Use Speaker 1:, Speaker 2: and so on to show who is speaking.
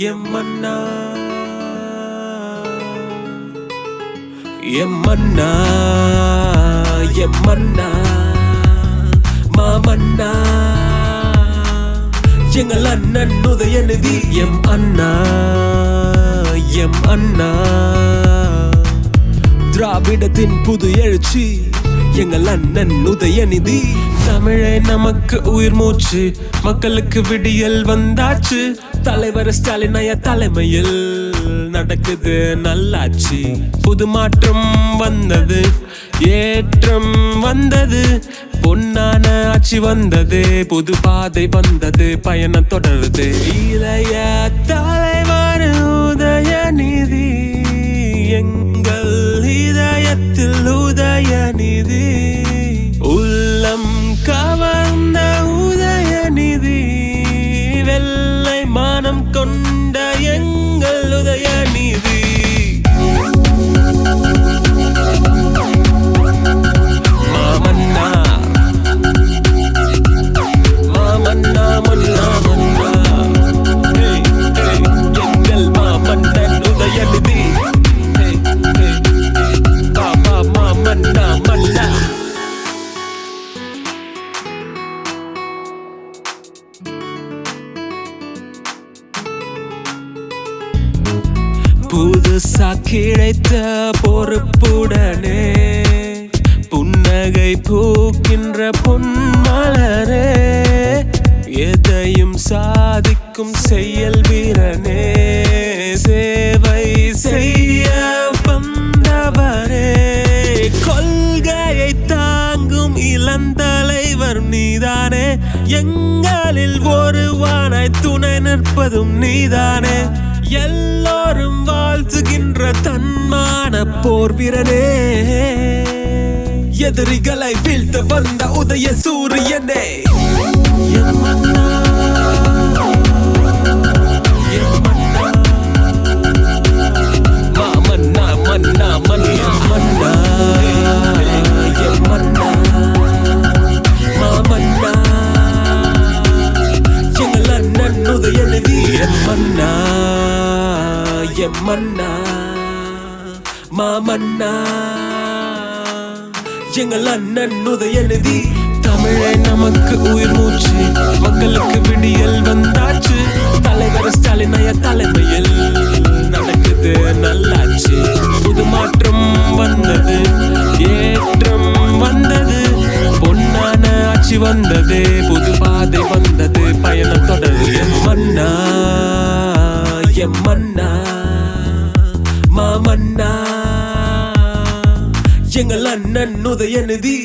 Speaker 1: எம்மன்னா எம்மன்னா எம்மன்னா மாமன்னா எங்கள் அண்ணன் உதயநிதி எம் அண்ணா எம் அண்ணா திராவிடத்தின் புது எழுச்சி எங்கள் அண்ணன் உதயநிதி தமிழே நமக்கு உயிர் மூச்சு மக்களுக்கு விடியல் வந்தாச்சு தலைவர் ஸ்டாலின் ஐயா தலைமையில் நடக்குது நல்லாச்சு புது மாற்றம் வந்தது ஏற்றம் வந்தது பொன்னான ஆட்சி வந்தது புது பாதை வந்தது பயணம் தொடருது இளைய தலைவர் உதயநிதி எங்கள் இதயத்தில் உதயநிதி உள்ளம் கவர்ந்த உதயநிதி வெள்ளை மானம் கொண்ட எங்கள் உதயநிதி மாமன்னா மாமன்னா மன்னா மன்னா எங்கள் மாமன்னன் உதயநிதி மாமன்னா மன்னா புதுசா கிடைத்த பொறுப்புடனே புன்னகை பூக்கின்ற பொன்மலரே எதையும் சாதிக்கும் செயல் வீரனே சேவை செய்ய வந்தவரே கொள்கையை தாங்கும் இளந்தலைவர் நீதானே எங்களில் ஒருவானாய் துணை நிற்பதும் நீதானே எல்லோரும் வாழ்த்துகின்ற தன்மான போர் வீரனே எதிரிகளை வீழ்த்த வந்த உதய சூரியனே எம்மன்னா எம்மன்னா மாமன்னா மன்னா மன்னா மன்னா எம்மன்னா மாமன்னா எங்கள் அண்ணன் உதயநிதி எம்மன்னா எம்மன்னா மாமன்னா எங்கள் அண்ணன் உதயநிதி தமிழே நமக்கு உயிர் மூச்சு மக்களுக்கு விடியல் வந்தாச்சு தலைவர் ஸ்டாலின் ஐயா தலைமையில் நடக்குது நல்லாச்சு புது மாற்றம் வந்தது ஏற்றம் வந்தது பொன்னான ஆட்சி வந்தது புது பாதை வந்தது பயணம் தொடரு எம்மன்னா எம்மன்னா மாமன்னா எங்கள் அண்ணன் உதயநிதி